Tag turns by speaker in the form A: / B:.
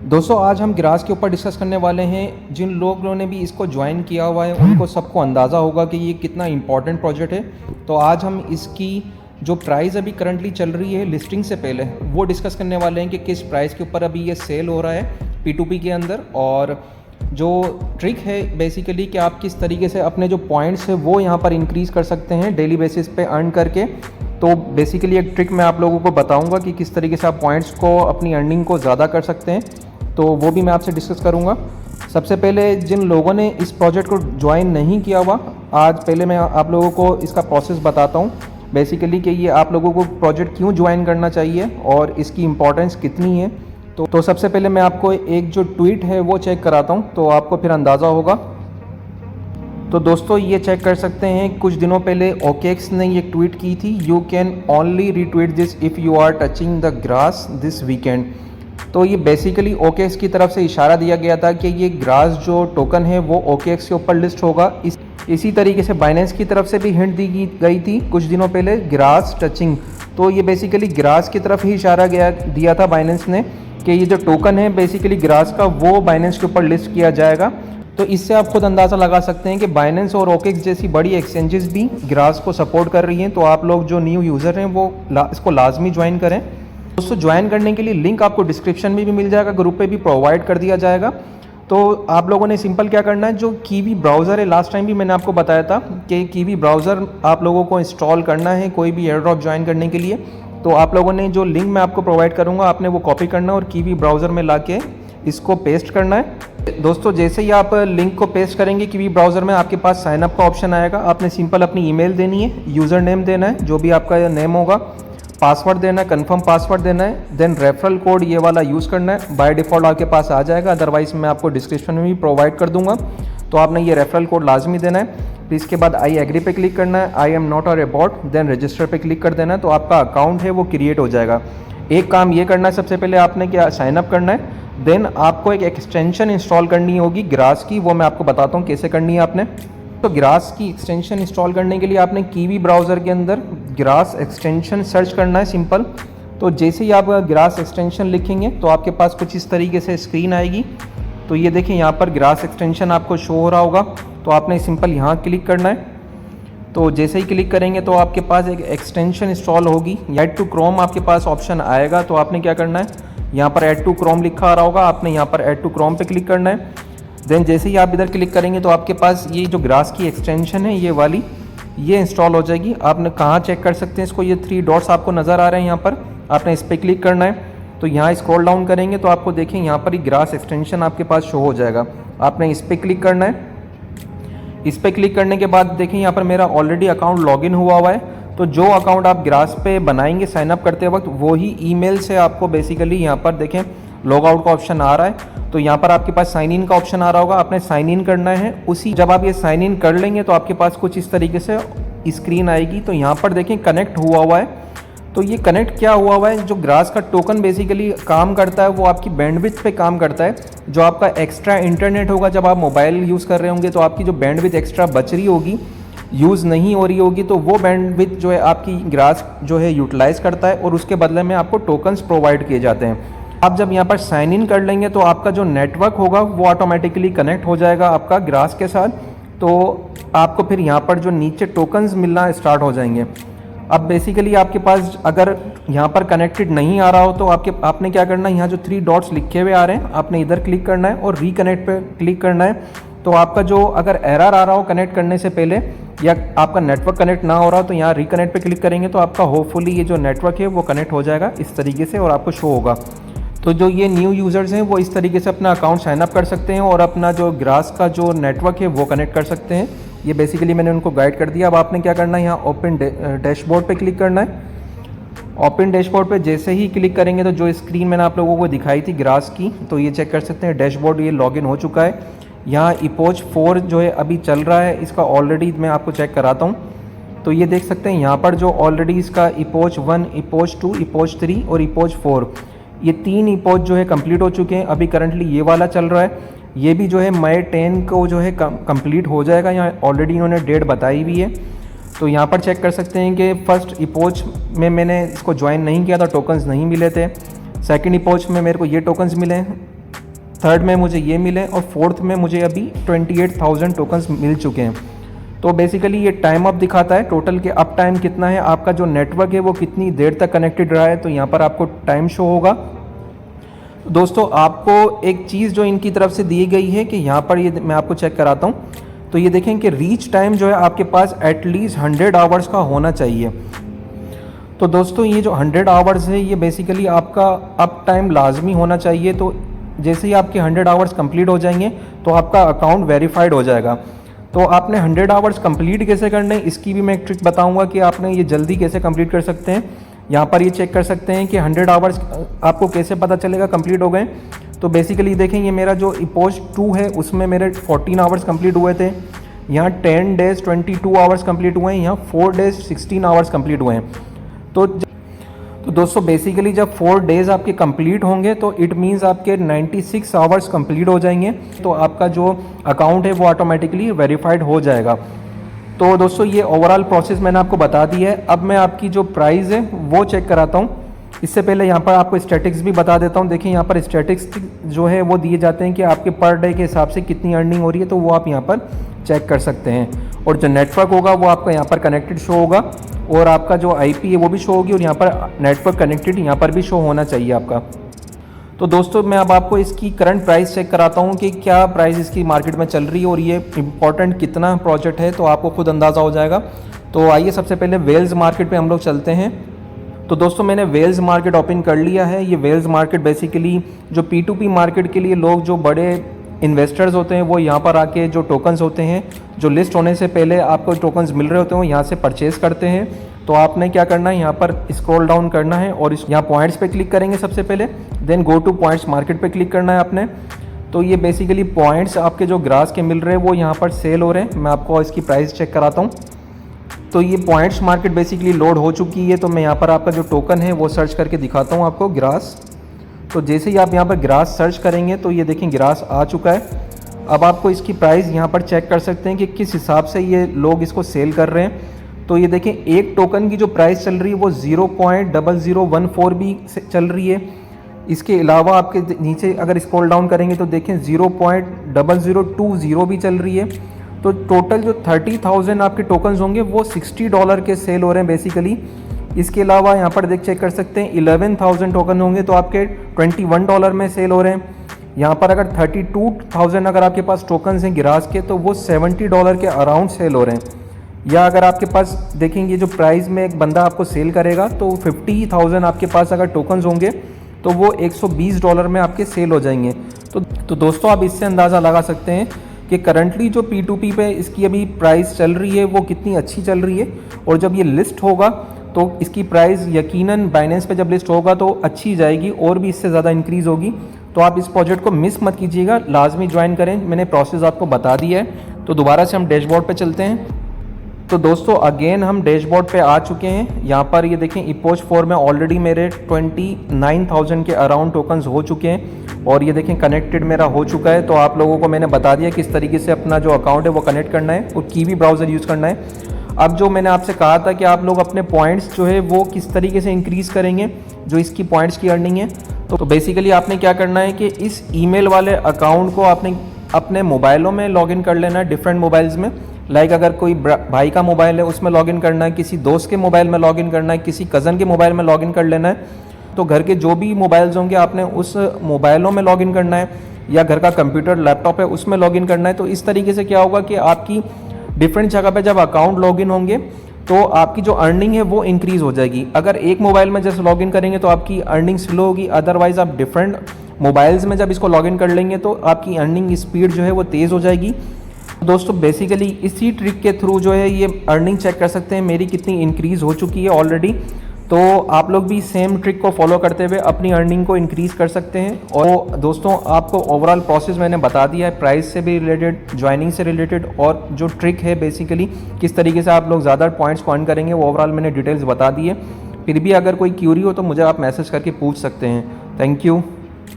A: दोस्तों आज हम ग्रास के ऊपर डिस्कस करने वाले हैं। जिन लोगों ने भी इसको ज्वाइन किया हुआ है उनको सबको अंदाज़ा होगा कि ये कितना इम्पॉर्टेंट प्रोजेक्ट है। तो आज हम इसकी जो प्राइस अभी करंटली चल रही है लिस्टिंग से पहले वो डिस्कस करने वाले हैं कि किस प्राइस के ऊपर अभी ये सेल हो रहा है P2P के अंदर। और जो ट्रिक है बेसिकली कि आप किस तरीके से अपने जो पॉइंट्स है वो यहाँ पर इंक्रीज़ कर सकते हैं डेली बेसिस पे अर्न करके। तो बेसिकली एक ट्रिक मैं आप लोगों को बताऊंगा कि किस तरीके से आप पॉइंट्स को अपनी अर्निंग को ज़्यादा कर सकते हैं, तो वो भी मैं आपसे डिस्कस करूंगा। सबसे पहले जिन लोगों ने इस प्रोजेक्ट को ज्वाइन नहीं किया हुआ, आज पहले मैं आप लोगों को इसका प्रोसेस बताता हूँ बेसिकली कि ये आप लोगों को प्रोजेक्ट क्यों ज्वाइन करना चाहिए और इसकी इम्पोर्टेंस कितनी है। तो सबसे पहले मैं आपको एक जो ट्वीट है वो चेक कराता हूँ, तो आपको फिर अंदाज़ा होगा। तो दोस्तों ये चेक कर सकते हैं, कुछ दिनों पहले OKX ने ये ट्वीट की थी, you can only retweet this if you are touching the grass this weekend. तो ये बेसिकली OKX की तरफ से इशारा दिया गया था कि ये ग्रास जो टोकन है वो OKX के ऊपर लिस्ट होगा। इसी तरीके से बाइनेंस की तरफ से भी हिंट दी गई थी कुछ दिनों पहले, ग्रास टचिंग। तो ये बेसिकली ग्रास की तरफ ही इशारा दिया था बाइनेंस ने कि ये जो टोकन है बेसिकली ग्रास का वो बाइनेंस के ऊपर लिस्ट किया जाएगा। तो इससे आप खुद अंदाज़ा लगा सकते हैं कि बाइनेंस और OKX जैसी बड़ी एक्सचेंजेस भी ग्रास को सपोर्ट कर रही हैं। तो आप लोग जो न्यू यूज़र हैं वो इसको लाजमी ज्वाइन करें। दोस्तों ज्वाइन करने के लिए लिंक आपको डिस्क्रिप्शन में भी मिल जाएगा, ग्रुप पे भी प्रोवाइड कर दिया जाएगा। तो आप लोगों ने सिंपल क्या करना है, जो कीवी ब्राउज़र है, लास्ट टाइम भी मैंने आपको बताया था कि कीवी ब्राउज़र आप लोगों को इंस्टॉल करना है कोई भी एयर ड्रॉप ज्वाइन करने के लिए। तो आप लोगों ने जो लिंक मैं आपको प्रोवाइड करूँगा आपने वो कॉपी करना है और कीवी ब्राउज़र में ला के इसको पेस्ट करना है। दोस्तों जैसे ही आप लिंक को पेस्ट करेंगे कीवी ब्राउज़र में, आपके पास साइनअप का ऑप्शन आएगा। आपने सिंपल अपनी ईमेल देनी है, यूज़र नेम देना है जो भी आपका नेम होगा, पासवर्ड देना है, कंफर्म पासवर्ड देना है, देन रेफरल कोड ये वाला यूज़ करना है। बाय डिफ़ॉल्ट आपके पास आ जाएगा, अदरवाइज़ मैं आपको डिस्क्रिप्शन में भी प्रोवाइड कर दूंगा। तो आपने ये रेफरल कोड लाजमी देना है। फिर इसके बाद आई एग्री पे क्लिक करना है, I am not a robot, then register पे क्लिक कर देना है। तो आपका अकाउंट है वो क्रिएट हो जाएगा। एक काम ये करना है, सबसे पहले आपने क्या साइनअप करना है, देन आपको एक एक्सटेंशन इंस्टॉल करनी होगी ग्रास की, वो मैं आपको बताता हूँ कैसे करनी है आपने। तो ग्रास की एक्सटेंशन इंस्टॉल करने के लिए आपने कीवी ब्राउज़र के अंदर ग्रास एक्सटेंशन सर्च करना है सिंपल। तो जैसे ही आप ग्रास एक्सटेंशन लिखेंगे तो आपके पास कुछ इस तरीके से स्क्रीन आएगी। तो ये देखें यहाँ पर ग्रास एक्सटेंशन आपको शो हो रहा होगा, तो आपने सिंपल यहाँ क्लिक करना है। तो जैसे ही क्लिक करेंगे तो आपके पास एक एक्सटेंशन इंस्टॉल होगी, ऐड टू क्रोम आपके पास ऑप्शन आएगा। तो आपने क्या करना है, यहाँ पर ऐड टू क्रोम लिखा आ रहा होगा, आपने यहाँ पर ऐड टू क्रोम पे क्लिक करना है। देन जैसे ही आप इधर क्लिक करेंगे तो आपके पास ये जो ग्रास की एक्सटेंशन है ये वाली ये इंस्टॉल हो जाएगी। आपने कहाँ चेक कर सकते हैं इसको, ये 3 डॉट्स आपको नज़र आ रहे हैं यहाँ पर, आपने इस पर क्लिक करना है। तो यहाँ स्क्रॉल डाउन करेंगे तो आपको देखें यहाँ पर ही ग्रास एक्सटेंशन आपके पास शो हो जाएगा, आपने इस पर क्लिक करना है। इस पर क्लिक करने के बाद देखें यहाँ पर मेरा ऑलरेडी अकाउंट लॉगिन हुआ हुआ है। तो जो अकाउंट आप ग्रास पे बनाएंगे साइनअप करते वक्त वो ही ईमेल से आपको बेसिकली यहाँ पर देखें लॉग आउट का ऑप्शन आ रहा है। तो यहाँ पर आपके पास साइन इन का ऑप्शन आ रहा होगा, आपने साइन इन करना है। उसी जब आप ये साइन इन कर लेंगे तो आपके पास कुछ इस तरीके से स्क्रीन आएगी। तो यहाँ पर देखें कनेक्ट हुआ हुआ है। तो ये कनेक्ट क्या हुआ हुआ है, जो ग्रास का टोकन बेसिकली काम करता है वो आपकी बैंडविड्थ पे काम करता है। जो आपका एक्स्ट्रा इंटरनेट होगा, जब आप मोबाइल यूज़ कर रहे होंगे तो आपकी जो बैंडविड्थ एक्स्ट्रा बच रही होगी, यूज़ नहीं हो रही होगी, तो वो बैंडविड्थ जो है आपकी ग्रास जो है यूटिलाइज़ करता है और उसके बदले में आपको टोकन्स प्रोवाइड किए जाते हैं। आप जब यहाँ पर साइन इन कर लेंगे तो आपका जो नेटवर्क होगा वो ऑटोमेटिकली कनेक्ट हो जाएगा आपका ग्रास के साथ। तो आपको फिर यहाँ पर जो नीचे टोकन्स मिलना स्टार्ट हो जाएंगे। अब बेसिकली आपके पास अगर यहाँ पर कनेक्टेड नहीं आ रहा हो तो आपने क्या करना है, यहाँ जो 3 डॉट्स लिखे हुए आ रहे हैं आपने इधर क्लिक करना है और रिकनेक्ट पे क्लिक करना है। तो आपका जो अगर एरर आ रहा हो कनेक्ट करने से पहले या आपका नेटवर्क कनेक्ट ना हो रहा हो तो यहाँ रिकनेक्ट पे क्लिक करेंगे तो आपका होपफुली ये जो नेटवर्क है वो कनेक्ट हो जाएगा इस तरीके से और आपको शो होगा। तो जो ये न्यू यूज़र्स हैं वो इस तरीके से अपना अकाउंट साइनअप कर सकते हैं और अपना जो ग्रास का जो नेटवर्क है वो कनेक्ट कर सकते हैं। ये बेसिकली मैंने उनको गाइड कर दिया। अब आपने क्या करना है, यहाँ ओपन डैशबोर्ड पे क्लिक करना है। ओपन डैशबोर्ड पे जैसे ही क्लिक करेंगे तो जो स्क्रीन मैंने आप लोगों को दिखाई थी ग्रास की, तो ये चेक कर सकते हैं डैशबोर्ड ये लॉगिन हो चुका है। यहाँ इपोच 4 जो है अभी चल रहा है, इसका ऑलरेडी मैं आपको चेक कराता हूँ। तो ये देख सकते हैं यहाँ पर जो ऑलरेडी इसका इपोच 1, इपोच 2, इपोच 3 और इपोच 4, ये 3 इपोच जो है कंप्लीट हो चुके हैं। अभी करंटली ये वाला चल रहा है, ये भी जो है मई 10 को जो है कंप्लीट हो जाएगा। यहाँ ऑलरेडी इन्होंने डेट बताई हुई है। तो यहाँ पर चेक कर सकते हैं कि फर्स्ट इपोच में मैंने इसको ज्वाइन नहीं किया था, टोकन्स नहीं मिले थे। सेकंड इपोच में मेरे को ये टोकन्स मिले हैं। थर्ड में मुझे ये मिले और फोर्थ में मुझे अभी 28,000 टोकन्स मिल चुके हैं। तो बेसिकली ये टाइम अप दिखाता है टोटल के अप टाइम कितना है, आपका जो नेटवर्क है वो कितनी देर तक कनेक्टेड रहा है, तो यहाँ पर आपको टाइम शो होगा। दोस्तों आपको एक चीज़ जो इनकी तरफ से दी गई है कि यहाँ पर ये मैं आपको चेक कराता हूँ, तो ये देखें कि रीच टाइम जो है आपके पास एटलीस्ट 100 आवर्स का होना चाहिए। तो दोस्तों ये जो 100 आवर्स है ये बेसिकली आपका अप टाइम लाजमी होना चाहिए। तो जैसे ही आपके 100 आवर्स कंप्लीट हो जाएंगे तो आपका अकाउंट वेरीफाइड हो जाएगा। तो आपने 100 आवर्स कंप्लीट कैसे करने हैं इसकी भी मैं एक ट्रिक बताऊंगा कि आपने ये जल्दी कैसे कंप्लीट कर सकते हैं। यहाँ पर ये चेक कर सकते हैं कि 100 आवर्स आपको कैसे पता चलेगा कंप्लीट हो गए। तो बेसिकली देखें ये मेरा जो इपोज 2 है उसमें मेरे 14 आवर्स कंप्लीट हुए थे, यहाँ 10 डेज़ 22 आवर्स कंप्लीट हुए हैं, यहाँ 4 डेज़ 16 आवर्स कंप्लीट हुए हैं। तो दोस्तों बेसिकली जब 4 डेज़ आपके कंप्लीट होंगे तो इट मीन्स आपके 96 आवर्स कंप्लीट हो जाएंगे, तो आपका जो अकाउंट है वो ऑटोमेटिकली वेरीफाइड हो जाएगा। तो दोस्तों ये ओवरऑल प्रोसेस मैंने आपको बता दी है। अब मैं आपकी जो प्राइस है वो चेक कराता हूँ। इससे पहले यहाँ पर आपको स्टैटिक्स भी बता देता हूँ। देखिए यहाँ पर स्टैटिक्स जो है वो दिए जाते हैं कि आपके पर डे के हिसाब से कितनी अर्निंग हो रही है, तो वो आप यहाँ पर चेक कर सकते हैं। और जो नेटवर्क होगा वो आपका यहाँ पर कनेक्टेड शो होगा और आपका जो आईपी है वो भी शो होगी और यहाँ पर नेटवर्क कनेक्टेड यहाँ पर भी शो होना चाहिए आपका। तो दोस्तों मैं अब आपको इसकी करंट प्राइस चेक कराता हूँ कि क्या प्राइस इसकी मार्केट में चल रही है और ये इम्पॉर्टेंट कितना प्रोजेक्ट है, तो आपको खुद अंदाज़ा हो जाएगा। तो आइए सबसे पहले वेल्स मार्केट पे हम लोग चलते हैं। तो दोस्तों मैंने वेल्स मार्केट ओपन कर लिया है। ये वेल्स मार्केट बेसिकली जो P2P मार्केट के लिए लोग जो बड़े इन्वेस्टर्स होते हैं वो यहाँ पर आके जो टोकन्स होते हैं जो लिस्ट होने से पहले आपको टोकन्स मिल रहे होते हैं वो यहाँ से परचेज़ करते हैं। तो आपने क्या करना है, यहाँ पर स्क्रॉल डाउन करना है और यहाँ पॉइंट्स पे क्लिक करेंगे सबसे पहले, then go to points market पे क्लिक करना है आपने। तो ये बेसिकली पॉइंट्स आपके जो ग्रास के मिल रहे हैं वो यहाँ पर सेल हो रहे हैं। मैं आपको इसकी प्राइस चेक कराता हूँ। तो ये पॉइंट्स मार्केट बेसिकली लोड हो चुकी है। तो मैं यहाँ पर आपका जो टोकन है वो सर्च करके दिखाता हूँ आपको, ग्रास। तो जैसे ही आप यहाँ पर ग्रास सर्च करेंगे तो ये देखें ग्रास आ चुका है। अब आपको इसकी प्राइस यहाँ पर चेक कर सकते हैं कि किस हिसाब से ये लोग इसको सेल कर रहे हैं। तो ये देखें एक टोकन की जो प्राइस चल रही है वो 0.0014 भी चल रही है। इसके अलावा आपके नीचे अगर स्क्रॉल डाउन करेंगे तो देखें 0.0020 भी चल रही है। तो टोटल जो 30,000 आपके टोकन्स होंगे वो $60 के सेल हो रहे हैं बेसिकली। इसके अलावा यहाँ पर चेक कर सकते हैं 11,000 टोकन होंगे तो आपके $21 में सेल हो रहे हैं। यहाँ पर अगर 32,000 अगर आपके पास टोकन्स हैं गिरास के तो वो $70 के अराउंड सेल हो रहे हैं। या अगर आपके पास देखेंगे जो प्राइस में एक बंदा आपको सेल करेगा तो 50,000 आपके पास अगर टोकन्स होंगे तो वो $120 में आपके सेल हो जाएंगे। तो दोस्तों आप इससे अंदाज़ा लगा सकते हैं कि करंटली जो P2P पे इसकी अभी प्राइस चल रही है वो कितनी अच्छी चल रही है। और जब ये लिस्ट होगा तो इसकी प्राइस यकीनन बाइनेंस पे जब लिस्ट होगा तो अच्छी जाएगी और भी इससे ज़्यादा इंक्रीज़ होगी। तो आप इस प्रोजेक्ट को मिस मत कीजिएगा, लाजमी ज्वाइन करें। मैंने प्रोसेस आपको बता दिया है। तो दोबारा से हम डैशबोर्ड पे चलते हैं। तो दोस्तों अगेन हम डैशबोर्ड पे आ चुके हैं। यहाँ पर ये देखें इपोज 4 में ऑलरेडी मेरे 29,000 के अराउंड टोकन्स हो चुके हैं और ये देखें कनेक्टेड मेरा हो चुका है। तो आप लोगों को मैंने बता दिया किस तरीके से अपना जो अकाउंट है वो कनेक्ट करना है और कीवी ब्राउज़र यूज़ करना है। अब जो मैंने आपसे कहा था कि आप लोग अपने पॉइंट्स जो है वो किस तरीके से इंक्रीज़ करेंगे, जो इसकी पॉइंट्स की अर्निंग है, तो बेसिकली आपने क्या करना है कि इस ईमेल वाले अकाउंट को आपने अपने मोबाइलों में लॉगिन कर लेना है, डिफरेंट मोबाइल्स में। लाइक अगर कोई भाई का मोबाइल है उसमें लॉगिन करना है, किसी दोस्त के मोबाइल में लॉगिन करना है, किसी कज़न के मोबाइल में लॉगिन कर लेना है। तो घर के जो भी मोबाइल्स होंगे आपने उस मोबाइलों में लॉगिन करना है, या घर का कंप्यूटर लैपटॉप है उसमें लॉगिन करना है। तो इस तरीके से क्या होगा कि आपकी डिफरेंट जगह पे जब अकाउंट लॉगिन होंगे तो आपकी जो अर्निंग है वो इंक्रीज़ हो जाएगी। अगर एक मोबाइल में जैसे लॉगिन करेंगे तो आपकी अर्निंग स्लो होगी, अदरवाइज़ आप डिफरेंट मोबाइल्स में जब इसको लॉगिन कर लेंगे तो आपकी अर्निंग स्पीड जो है वो तेज़ हो जाएगी। दोस्तों बेसिकली इसी ट्रिक के थ्रू जो है ये अर्निंग चेक कर सकते हैं मेरी कितनी इंक्रीज़ हो चुकी है ऑलरेडी। तो आप लोग भी सेम ट्रिक को फॉलो करते हुए अपनी अर्निंग को इंक्रीज़ कर सकते हैं। और दोस्तों आपको ओवरऑल प्रोसेस मैंने बता दिया है, प्राइस से भी रिलेटेड, ज्वाइनिंग से रिलेटेड, और जो ट्रिक है बेसिकली किस तरीके से आप लोग ज़्यादा पॉइंट्स को अर्न करेंगे वो ओवरऑल मैंने डिटेल्स बता दी है। फिर भी अगर कोई क्यूरी हो तो मुझे आप मैसेज करके पूछ सकते हैं। Thank you.